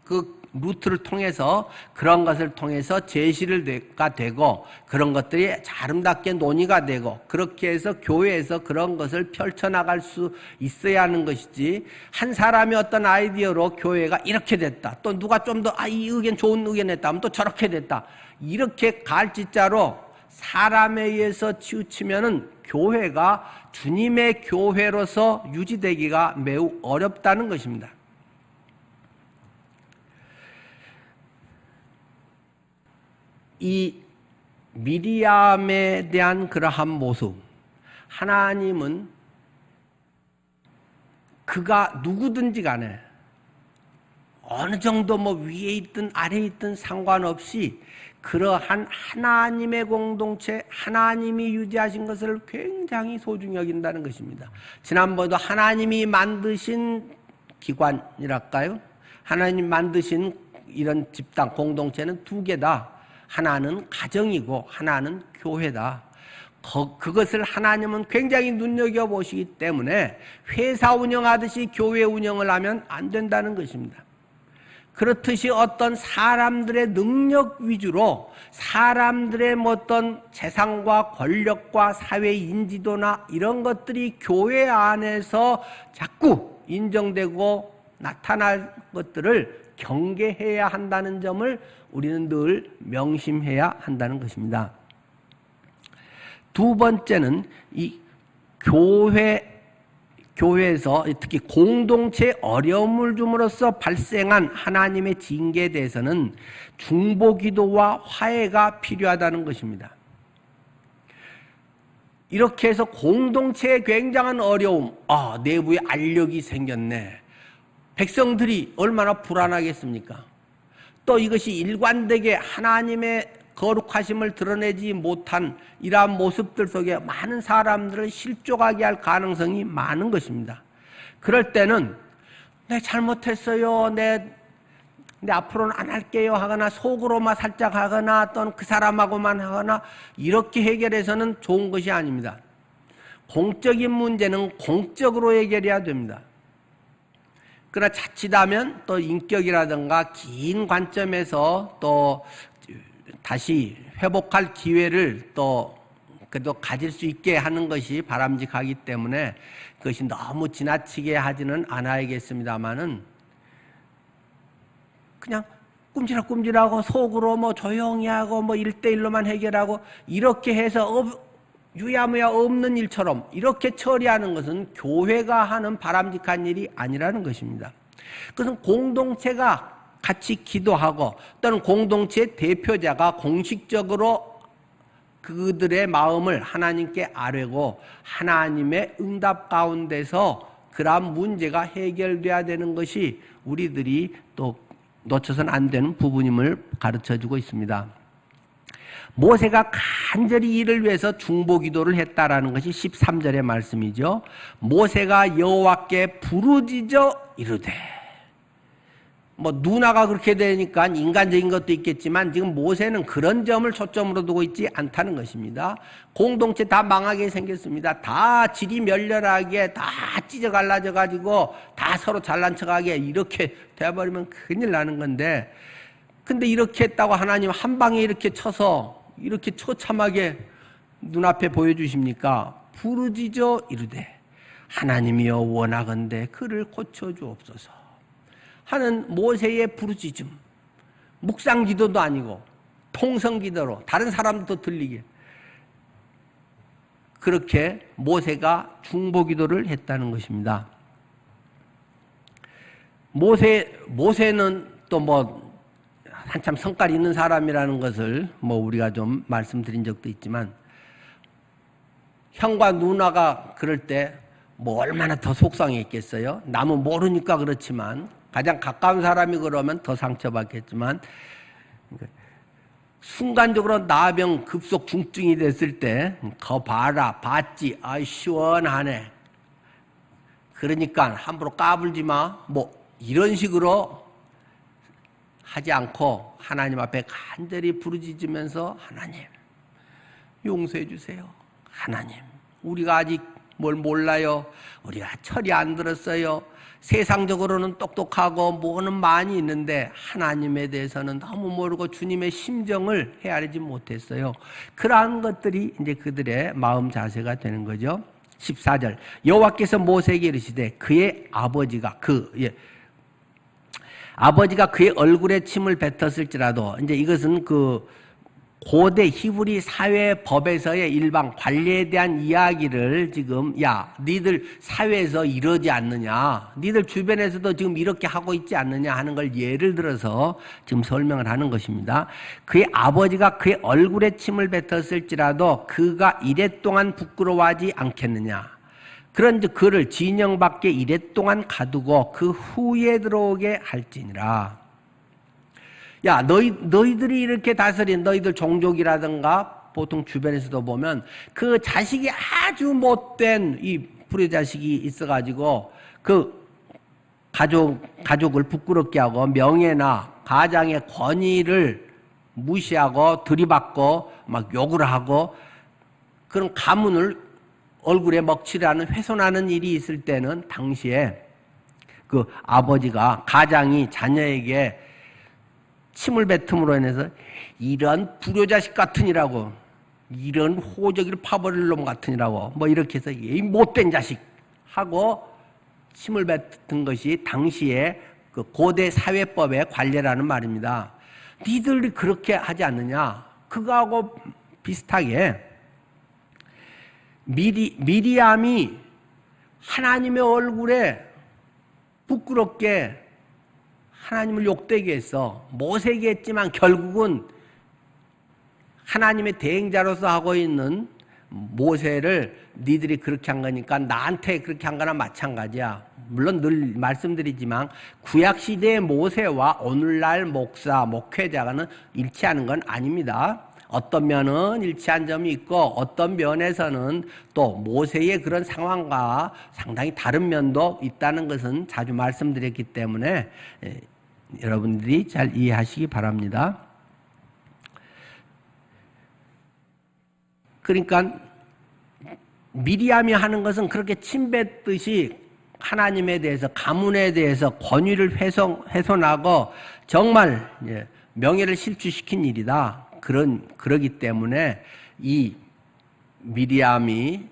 그 루트를 통해서 그런 것을 통해서 제시가 되고 그런 것들이 아름답게 논의가 되고 그렇게 해서 교회에서 그런 것을 펼쳐나갈 수 있어야 하는 것이지, 한 사람이 어떤 아이디어로 교회가 이렇게 됐다, 또 누가 좀 더 이 의견 좋은 의견 했다 하면 또 저렇게 됐다, 이렇게 갈짓자로 사람에 의해서 치우치면은 교회가 주님의 교회로서 유지되기가 매우 어렵다는 것입니다. 이 미리암에 대한 그러한 모습, 하나님은 그가 누구든지 간에 어느 정도 뭐 위에 있든 아래에 있든 상관없이 그러한 하나님의 공동체, 하나님이 유지하신 것을 굉장히 소중히 여긴다는 것입니다. 지난번에도 하나님이 만드신 기관이랄까요? 하나님 만드신 이런 집단 공동체는 두 개다. 하나는 가정이고 하나는 교회다. 그것을 하나님은 굉장히 눈여겨보시기 때문에 회사 운영하듯이 교회 운영을 하면 안 된다는 것입니다. 그렇듯이 어떤 사람들의 능력 위주로 사람들의 어떤 재산과 권력과 사회 인지도나 이런 것들이 교회 안에서 자꾸 인정되고 나타날 것들을 경계해야 한다는 점을 우리는 늘 명심해야 한다는 것입니다. 두 번째는 이 교회에서 특히 공동체에 어려움을 줌으로써 발생한 하나님의 징계에 대해서는 중보기도와 화해가 필요하다는 것입니다. 이렇게 해서 공동체에 굉장한 어려움, 내부에 알력이 생겼네. 백성들이 얼마나 불안하겠습니까? 또 이것이 일관되게 하나님의 거룩하심을 드러내지 못한 이러한 모습들 속에 많은 사람들을 실족하게 할 가능성이 많은 것입니다. 그럴 때는 내 잘못했어요, 내 앞으로는 안 할게요 하거나 속으로만 살짝 하거나 또는 그 사람하고만 하거나 이렇게 해결해서는 좋은 것이 아닙니다. 공적인 문제는 공적으로 해결해야 됩니다. 그러나 자칫하면 또 인격이라든가 긴 관점에서 또 다시 회복할 기회를 또 그래도 가질 수 있게 하는 것이 바람직하기 때문에 그것이 너무 지나치게 하지는 않아야겠습니다만은 그냥 꼼지락꼼지락하고 속으로 뭐 조용히 하고 뭐 1대1로만 해결하고 이렇게 해서 유야무야 없는 일처럼 이렇게 처리하는 것은 교회가 하는 바람직한 일이 아니라는 것입니다. 그것은 공동체가 같이 기도하고 또는 공동체의 대표자가 공식적으로 그들의 마음을 하나님께 아뢰고 하나님의 응답 가운데서 그러한 문제가 해결돼야 되는 것이 우리들이 또 놓쳐서는 안 되는 부분임을 가르쳐주고 있습니다. 모세가 간절히 이를 위해서 중보기도를 했다라는 것이 13절의 말씀이죠. 모세가 여호와께 부르짖어 이르되, 뭐 누나가 그렇게 되니까 인간적인 것도 있겠지만 지금 모세는 그런 점을 초점으로 두고 있지 않다는 것입니다. 공동체 다 망하게 생겼습니다. 다 질이 멸렬하게 다 찢어 갈라져 가지고 다 서로 잘난 척하게 이렇게 돼버리면 큰일 나는 건데, 근데 이렇게 했다고 하나님 한 방에 이렇게 쳐서 이렇게 처참하게 눈앞에 보여주십니까? 부르짖어 이르되 하나님이여 원하건대 그를 고쳐주옵소서 하는 모세의 부르짖음, 묵상기도도 아니고 통성기도로 다른 사람도 들리게 그렇게 모세가 중보기도를 했다는 것입니다. 모세는 또 뭐 한참 성깔 있는 사람이라는 것을 뭐 우리가 좀 말씀드린 적도 있지만, 형과 누나가 그럴 때 뭐 얼마나 더 속상했겠어요. 남은 모르니까 그렇지만 가장 가까운 사람이 그러면 더 상처받겠지만, 순간적으로 나병 급속 중증이 됐을 때 거 봐라 봤지 아이 시원하네 그러니까 함부로 까불지 마 뭐 이런 식으로 하지 않고 하나님 앞에 간절히 부르짖으면서 하나님 용서해 주세요. 하나님 우리가 아직 뭘 몰라요. 우리가 철이 안 들었어요. 세상적으로는 똑똑하고 뭐는 많이 있는데 하나님에 대해서는 너무 모르고 주님의 심정을 헤아리지 못했어요. 그러한 것들이 이제 그들의 마음 자세가 되는 거죠. 14절 여호와께서 모세에게 이르시되 그의 아버지가 그의 얼굴에 침을 뱉었을지라도, 이제 이것은 그 고대 히브리 사회 법에서의 일반 관례에 대한 이야기를 지금 야 니들 사회에서 이러지 않느냐, 니들 주변에서도 지금 이렇게 하고 있지 않느냐 하는 걸 예를 들어서 지금 설명을 하는 것입니다. 그의 아버지가 그의 얼굴에 침을 뱉었을지라도 그가 이랫동안 부끄러워하지 않겠느냐. 그런즉 그를 진영 밖에 이랫동안 가두고 그 후에 들어오게 할지니라. 야 너희들이 이렇게 다스린 너희들 종족이라든가 보통 주변에서도 보면 그 자식이 아주 못된 이 불효자식이 있어가지고 그 가족을 부끄럽게 하고 명예나 가장의 권위를 무시하고 들이받고 막 욕을 하고 그런 가문을 얼굴에 먹칠하는 훼손하는 일이 있을 때는 당시에 그 아버지가 가장이 자녀에게 침을 뱉음으로 인해서 이런 불효자식 같으니라고, 이런 호적이를 파버릴 놈 같으니라고 뭐 이렇게 해서 이 못된 자식 하고 침을 뱉은 것이 당시에 그 고대 사회법의 관례라는 말입니다. 니들이 그렇게 하지 않느냐. 그거하고 비슷하게 미리암이 하나님의 얼굴에 부끄럽게 하나님을 욕되게 했어. 모세에게 했지만 결국은 하나님의 대행자로서 하고 있는 모세를 니들이 그렇게 한 거니까 나한테 그렇게 한 거나 마찬가지야. 물론 늘 말씀드리지만 구약시대의 모세와 오늘날 목사, 목회자가는 일치하는 건 아닙니다. 어떤 면은 일치한 점이 있고 어떤 면에서는 또 모세의 그런 상황과 상당히 다른 면도 있다는 것은 자주 말씀드렸기 때문에 여러분들이 잘 이해하시기 바랍니다. 그러니까 미리암이 하는 것은 그렇게 침뱉듯이 하나님에 대해서, 가문에 대해서 권위를 훼손하고 정말 명예를 실추시킨 일이다. 그러기 때문에 이 미리암이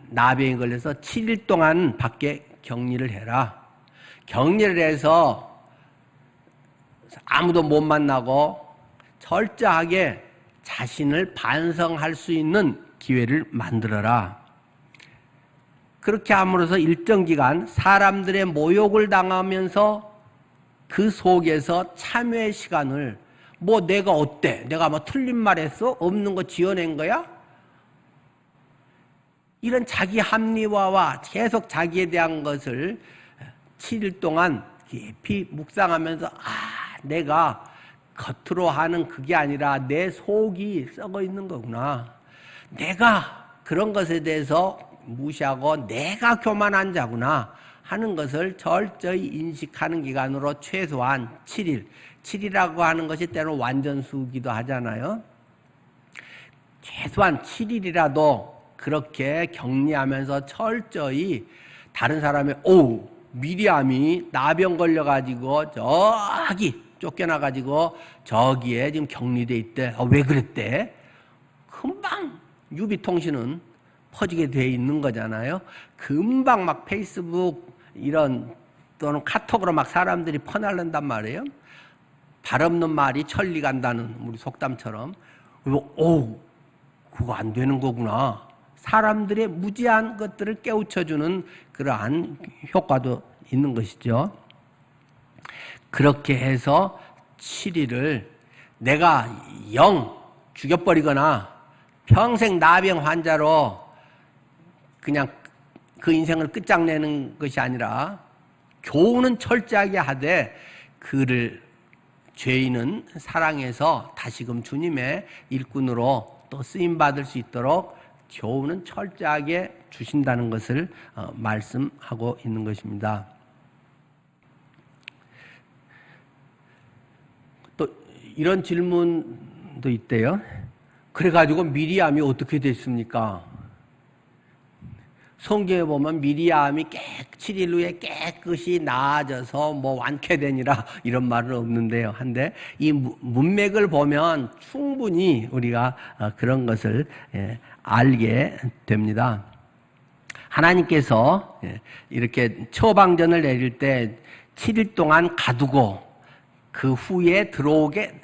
나병에 걸려서 7일 동안 밖에 격리를 해라. 격리를 해서 아무도 못 만나고 철저하게 자신을 반성할 수 있는 기회를 만들어라. 그렇게 함으로써 일정 기간 사람들의 모욕을 당하면서 그 속에서 참회의 시간을, 뭐 내가 어때? 내가 뭐 틀린 말 했어? 없는 거 지어낸 거야? 이런 자기 합리화와 계속 자기에 대한 것을 7일 동안 깊이 묵상하면서 내가 겉으로 하는 그게 아니라 내 속이 썩어 있는 거구나. 내가 그런 것에 대해서 무시하고 내가 교만한 자구나 하는 것을 철저히 인식하는 기간으로 최소한 7일. 7이라고 하는 것이 때로 완전수기도 하잖아요. 최소한 7일이라도 그렇게 격리하면서 철저히 다른 사람의 미리암이 나병 걸려가지고 저기 쫓겨나가지고 저기에 지금 격리돼 있대. 왜 그랬대? 금방 유비통신은 퍼지게 돼 있는 거잖아요. 금방 막 페이스북 이런 또는 카톡으로 막 사람들이 퍼날른단 말이에요. 발 없는 말이 천리 간다는 우리 속담처럼. 그리고 그거 안 되는 거구나. 사람들의 무지한 것들을 깨우쳐주는 그러한 효과도 있는 것이죠. 그렇게 해서 7일을 내가 죽여버리거나 평생 나병 환자로 그냥 그 인생을 끝장내는 것이 아니라 교훈은 철저하게 하되 그를 죄인은 사랑해서 다시금 주님의 일꾼으로 또 쓰임받을 수 있도록 교훈은 철저하게 주신다는 것을 말씀하고 있는 것입니다. 또 이런 질문도 있대요. 그래가지고 미리암이 어떻게 됐습니까? 성경에 보면 미리암이 7일 후에 깨끗이 나아져서 완쾌되니라 이런 말은 없는데요. 한데 이 문맥을 보면 충분히 우리가 그런 것을 알게 됩니다. 하나님께서 이렇게 처방전을 내릴 때 7일 동안 가두고 그 후에 들어오게,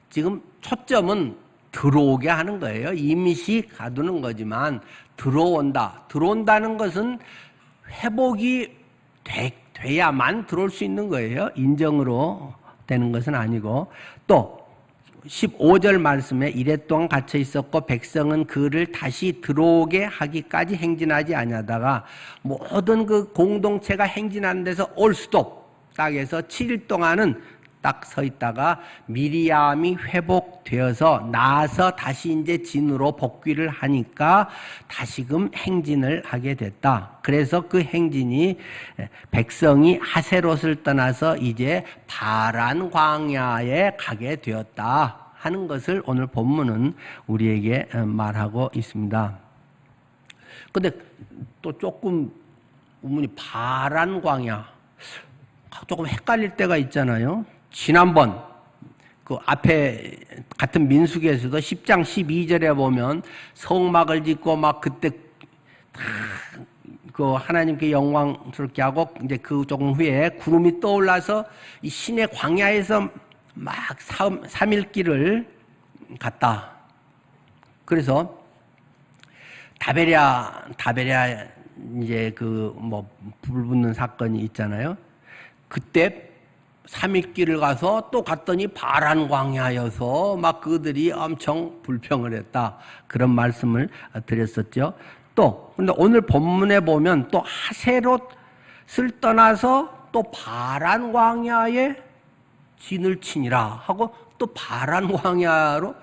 지금 초점은 들어오게 하는 거예요. 임시 가두는 거지만 들어온다는 것은 회복이 돼야만 들어올 수 있는 거예요. 인정으로 되는 것은 아니고. 또 15절 말씀에 이래 동안 갇혀 있었고 백성은 그를 다시 들어오게 하기까지 행진하지 아니하다가 모든 그 공동체가 행진하는 데서 올 스톱 딱 해서 7일 동안은 딱 서 있다가 미리암이 회복되어서 나서 다시 이제 진으로 복귀를 하니까 다시금 행진을 하게 됐다. 그래서 그 행진이 백성이 하세롯을 떠나서 이제 바란 광야에 가게 되었다 하는 것을 오늘 본문은 우리에게 말하고 있습니다. 근데 또 조금 우문이 바란 광야 조금 헷갈릴 때가 있잖아요. 지난번 그 앞에 같은 민수기에서도 10장 12절에 보면 성막을 짓고 막 그때 그 하나님께 영광스럽게 하고 이제 그 조금 후에 구름이 떠올라서 이 시내 광야에서 막 3일 길을 갔다. 그래서 다베랴 이제 그 불 붙는 사건이 있잖아요. 그때 3일 길을 가서 또 갔더니 바란 광야여서 막 그들이 엄청 불평을 했다. 그런 말씀을 드렸었죠. 또 근데 오늘 본문에 보면 또 하세롯을 떠나서 또 바란 광야에 진을 치니라 하고 또 바란 광야로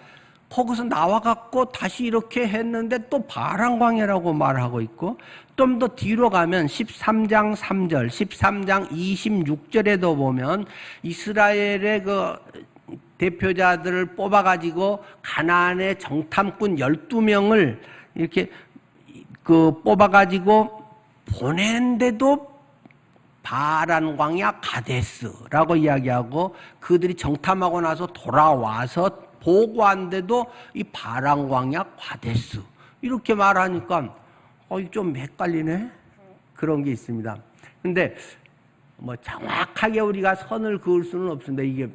거기서 나와갖고 다시 이렇게 했는데 또 바란 광야라고 말하고 있고, 좀 더 뒤로 가면 13장 3절, 13장 26절에도 보면 이스라엘의 그 대표자들을 뽑아가지고 가나안의 정탐꾼 12명을 이렇게 그 뽑아가지고 보낸데도 바란 광야 가데스라고 이야기하고, 그들이 정탐하고 나서 돌아와서 보고한데도 이 바란 광야 가데스 이렇게 말하니까 좀 헷갈리네. 그런 게 있습니다. 근데 정확하게 우리가 선을 그을 수는 없습니다. 이게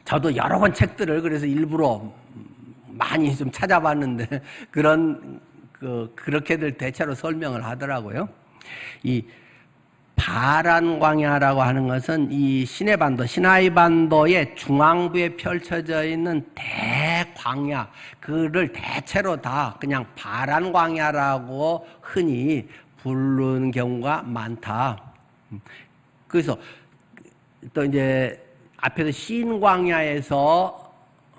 저도 여러 권 책들을 그래서 일부러 많이 좀 찾아봤는데 그렇게들 대체로 설명을 하더라고요. 이 바란 광야라고 하는 것은 이 시나이 반도의 중앙부에 펼쳐져 있는 대광야, 그를 대체로 다 그냥 바란 광야라고 흔히 부르는 경우가 많다. 그래서 또 이제 앞에서 신 광야에서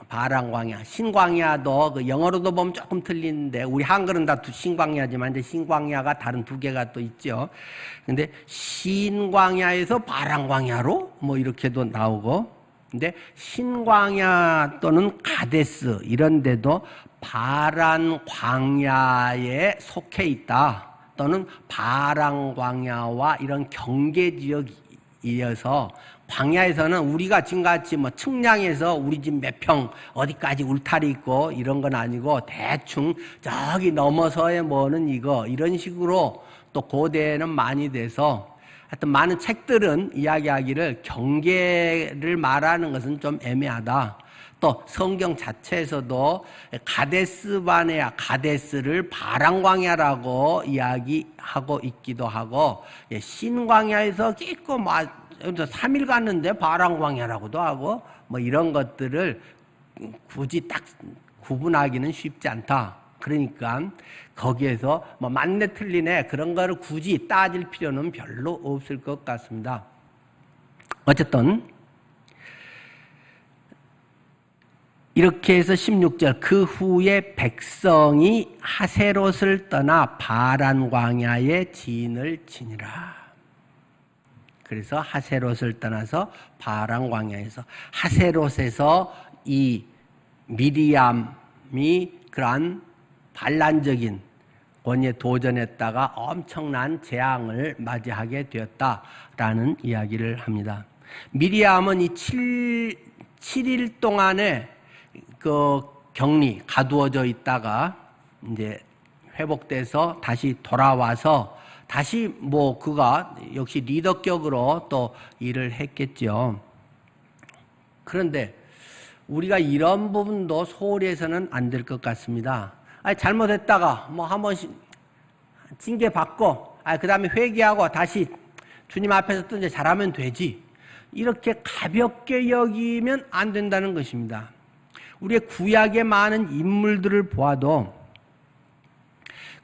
바람광야, 신광야도 그 영어로도 보면 조금 틀리는데 우리 한글은 다 신광야지만 이제 신광야가 다른 두 개가 또 있죠. 근데 신광야에서 바람광야로 뭐 이렇게도 나오고, 근데 신광야 또는 가데스 이런 데도 바람광야에 속해 있다. 또는 바람광야와 이런 경계 지역이어서 광야에서는 우리가 지금같이 뭐 측량해서 우리 집 몇 평 어디까지 울타리 있고 이런 건 아니고 대충 저기 넘어서에 뭐는 이거 이런 식으로 또 고대에는 많이 돼서 하여튼 많은 책들은 이야기하기를 경계를 말하는 것은 좀 애매하다. 또 성경 자체에서도 가데스바네아, 가데스를 바람광야라고 이야기하고 있기도 하고, 신광야에서 깊고 3일 갔는데 바람광야라고도 하고, 뭐 이런 것들을 굳이 딱 구분하기는 쉽지 않다. 그러니까 거기에서 뭐 맞네 틀리네 그런 거를 굳이 따질 필요는 별로 없을 것 같습니다. 어쨌든 이렇게 해서 16절, 그 후에 백성이 하세롯을 떠나 바란 광야에 진을 치니라. 그래서 하세롯을 떠나서 바란 광야에서, 하세롯에서 이 미리암이 그러한 반란적인 권위에 도전했다가 엄청난 재앙을 맞이하게 되었다라는 이야기를 합니다. 미리암은 이 7일 동안에 그 격리 가두어져 있다가 이제 회복돼서 다시 돌아와서 다시 뭐 그가 역시 리더격으로 또 일을 했겠죠. 그런데 우리가 이런 부분도 소홀히 해서는 안 될 것 같습니다. 잘못했다가 뭐 한 번씩 징계 받고 그 다음에 회개하고 다시 주님 앞에서 또 이제 잘하면 되지. 이렇게 가볍게 여기면 안 된다는 것입니다. 우리의 구약의 많은 인물들을 보아도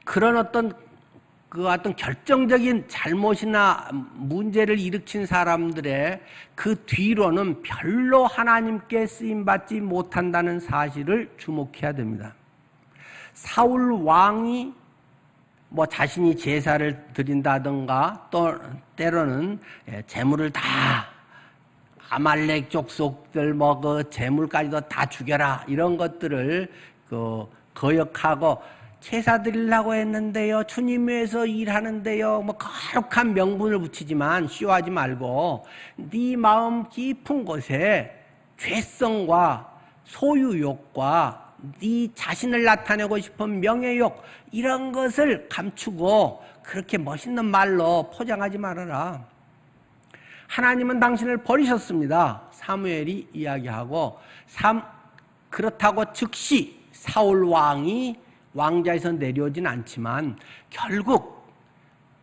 그런 어떤 결정적인 잘못이나 문제를 일으킨 사람들의 그 뒤로는 별로 하나님께 쓰임받지 못한다는 사실을 주목해야 됩니다. 사울 왕이 뭐 자신이 제사를 드린다든가 또 때로는 재물을 다 아말렉 족속들 뭐 그 재물까지도 다 죽여라 이런 것들을 거역하고 제사 드리려고 했는데요, 주님 위해서 일하는데요, 뭐 거룩한 명분을 붙이지만 쇼하지 말고 네 마음 깊은 곳에 죄성과 소유욕과 네 자신을 나타내고 싶은 명예욕 이런 것을 감추고 그렇게 멋있는 말로 포장하지 말아라. 하나님은 당신을 버리셨습니다. 사무엘이 이야기하고 그렇다고 즉시 사울 왕이 왕좌에서 내려오진 않지만 결국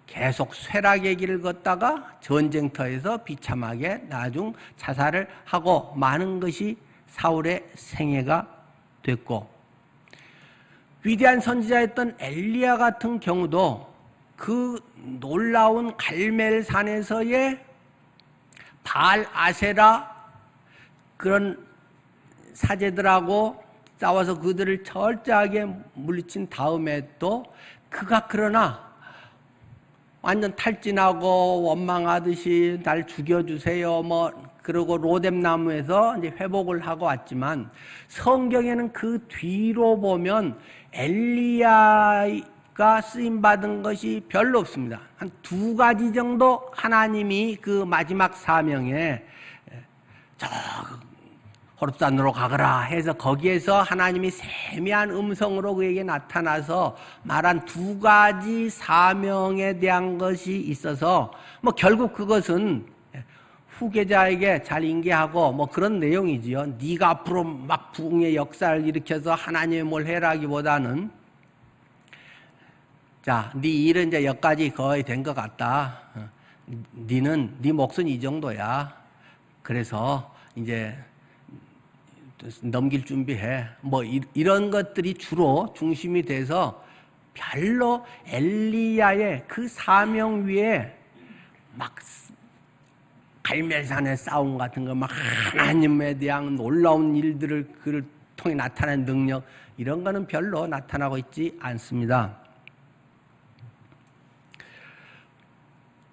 계속 쇠락의 길을 걷다가 전쟁터에서 비참하게 나중 자살을 하고 많은 것이 사울의 생애가 됐고, 위대한 선지자였던 엘리야 같은 경우도 그 놀라운 갈멜산에서의 바알 아세라 그런 사제들하고 싸워서 그들을 철저하게 물리친 다음에 또 그가 그러나 완전 탈진하고 원망하듯이 날 죽여주세요 뭐 그러고 로뎀나무에서 이제 회복을 하고 왔지만 성경에는 그 뒤로 보면 엘리야가 쓰임받은 것이 별로 없습니다. 한 2가지 정도 하나님이 그 마지막 사명에 저 호렙산으로 가거라 해서 거기에서 하나님이 세미한 음성으로 그에게 나타나서 말한 2가지 사명에 대한 것이 있어서 뭐 결국 그것은 후계자에게 잘 인계하고 뭐 그런 내용이지요. 네가 앞으로 막 부흥의 역사를 일으켜서 하나님의 뭘 해라기보다는 자, 네 일은 이제 여기까지 거의 된 것 같다. 네 몫은 이 정도야. 그래서 이제 넘길 준비해. 뭐 이런 것들이 주로 중심이 돼서 별로 엘리야의 그 사명 위에 막 갈멜산의 싸움 같은 거 막 하나님에 대한 놀라운 일들을 통해 나타나는 능력 이런 거는 별로 나타나고 있지 않습니다.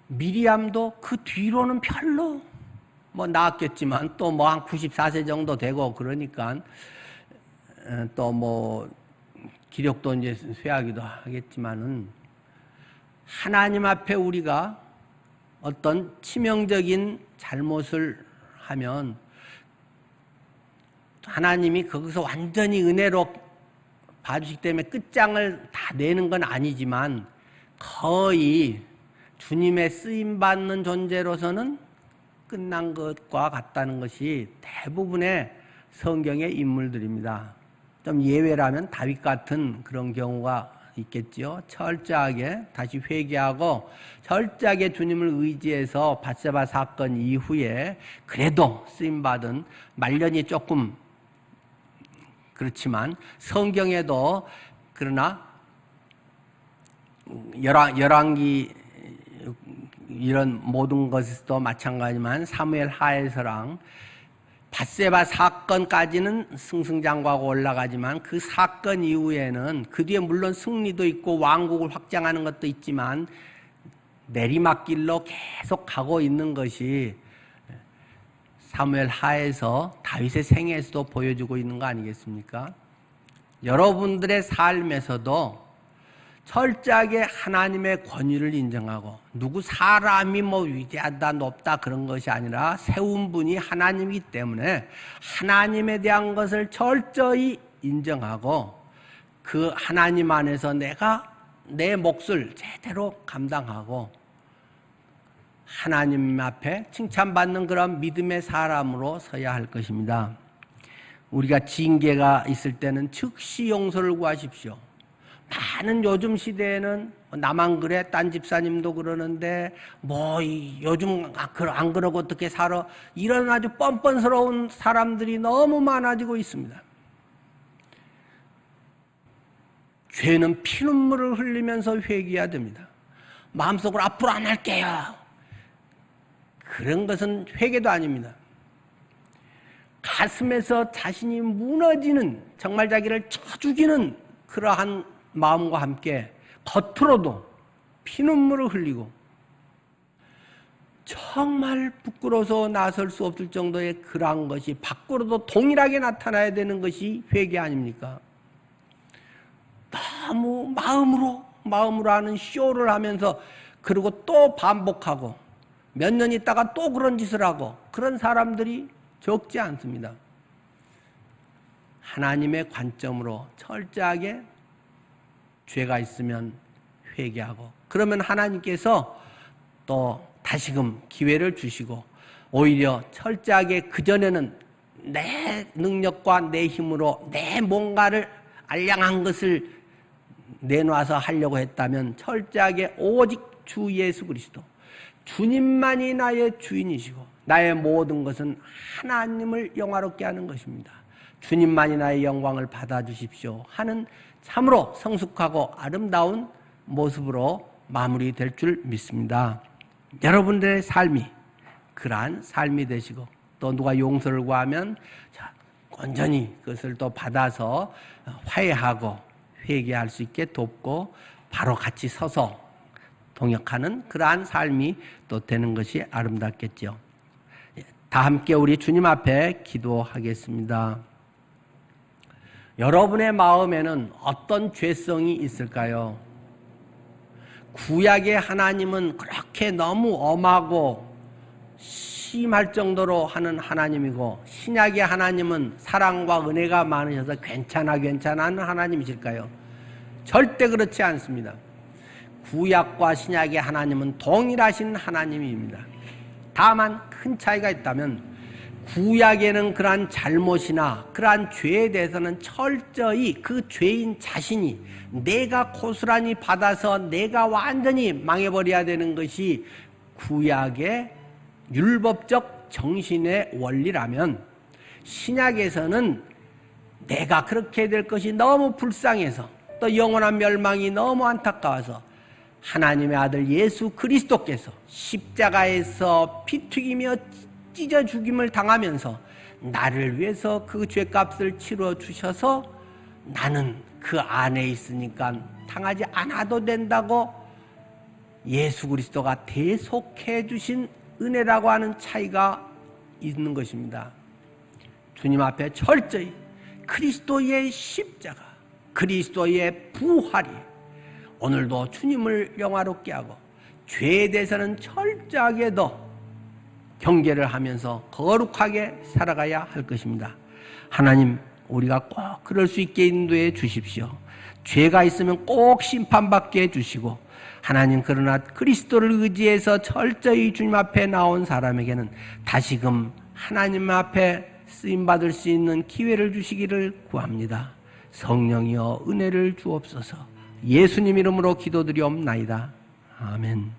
미리암도 그 뒤로는 별로 뭐 나았겠지만 또 뭐 한 94세 정도 되고 그러니까 또 뭐 기력도 이제 쇠하기도 하겠지만은 하나님 앞에 우리가 어떤 치명적인 잘못을 하면 하나님이 거기서 완전히 은혜로 봐주시기 때문에 끝장을 다 내는 건 아니지만 거의 주님의 쓰임받는 존재로서는 끝난 것과 같다는 것이 대부분의 성경의 인물들입니다. 좀 예외라면 다윗 같은 그런 경우가 있겠지요. 철저하게 다시 회개하고 철저하게 주님을 의지해서 밧세바 사건 이후에 그래도 쓰임받은 말년이 조금 그렇지만 성경에도 그러나 열왕기 이런 모든 것에서도 마찬가지지만 사무엘 하에서랑 밧세바 사건까지는 승승장구하고 올라가지만 그 사건 이후에는 그 뒤에 물론 승리도 있고 왕국을 확장하는 것도 있지만 내리막길로 계속 가고 있는 것이 사무엘 하에서 다윗의 생애에서도 보여주고 있는 거 아니겠습니까? 여러분들의 삶에서도 철저하게 하나님의 권위를 인정하고 누구 사람이 뭐 위대하다 높다 그런 것이 아니라 세운 분이 하나님이기 때문에 하나님에 대한 것을 철저히 인정하고 그 하나님 안에서 내가 내 몫을 제대로 감당하고 하나님 앞에 칭찬받는 그런 믿음의 사람으로 서야 할 것입니다. 우리가 징계가 있을 때는 즉시 용서를 구하십시오. 많은 요즘 시대에는 나만 그래? 딴 집사님도 그러는데 뭐 요즘 안 그러고 어떻게 살아? 이런 아주 뻔뻔스러운 사람들이 너무 많아지고 있습니다. 죄는 피눈물을 흘리면서 회개해야 됩니다. 마음속으로 앞으로 안 할게요. 그런 것은 회개도 아닙니다. 가슴에서 자신이 무너지는 정말 자기를 쳐 죽이는 그러한 마음과 함께 겉으로도 피눈물을 흘리고 정말 부끄러워서 나설 수 없을 정도의 그러한 것이 밖으로도 동일하게 나타나야 되는 것이 회개 아닙니까? 너무 마음으로 하는 쇼를 하면서 그리고 또 반복하고 몇 년 있다가 또 그런 짓을 하고 그런 사람들이 적지 않습니다. 하나님의 관점으로 철저하게 죄가 있으면 회개하고 그러면 하나님께서 또 다시금 기회를 주시고 오히려 철저하게 그전에는 내 능력과 내 힘으로 내 뭔가를 알량한 것을 내놔서 하려고 했다면 철저하게 오직 주 예수 그리스도 주님만이 나의 주인이시고 나의 모든 것은 하나님을 영화롭게 하는 것입니다. 주님만이 나의 영광을 받아주십시오 하는 참으로 성숙하고 아름다운 모습으로 마무리될 줄 믿습니다. 여러분들의 삶이 그러한 삶이 되시고 또 누가 용서를 구하면 온전히 그것을 또 받아서 화해하고 회개할 수 있게 돕고 바로 같이 서서 동역하는 그러한 삶이 또 되는 것이 아름답겠죠. 다 함께 우리 주님 앞에 기도하겠습니다. 여러분의 마음에는 어떤 죄성이 있을까요? 구약의 하나님은 그렇게 너무 엄하고 심할 정도로 하는 하나님이고 신약의 하나님은 사랑과 은혜가 많으셔서 괜찮아 하는 하나님이실까요? 절대 그렇지 않습니다. 구약과 신약의 하나님은 동일하신 하나님입니다. 다만 큰 차이가 있다면 구약에는 그러한 잘못이나 그러한 죄에 대해서는 철저히 그 죄인 자신이 내가 고스란히 받아서 내가 완전히 망해버려야 되는 것이 구약의 율법적 정신의 원리라면 신약에서는 내가 그렇게 될 것이 너무 불쌍해서 또 영원한 멸망이 너무 안타까워서 하나님의 아들 예수 그리스도께서 십자가에서 피 튀기며 찢어 죽임을 당하면서 나를 위해서 그 죄값을 치러 주셔서 나는 그 안에 있으니까 당하지 않아도 된다고 예수 그리스도가 대속해 주신 은혜라고 하는 차이가 있는 것입니다. 주님 앞에 철저히 그리스도의 십자가, 그리스도의 부활이 오늘도 주님을 영화롭게 하고 죄에 대해서는 철저하게 더 경계를 하면서 거룩하게 살아가야 할 것입니다. 하나님, 우리가 꼭 그럴 수 있게 인도해 주십시오. 죄가 있으면 꼭 심판받게 해주시고, 하나님, 그러나 그리스도를 의지해서 철저히 주님 앞에 나온 사람에게는 다시금 하나님 앞에 쓰임받을 수 있는 기회를 주시기를 구합니다. 성령이여 은혜를 주옵소서. 예수님 이름으로 기도드리옵나이다. 아멘.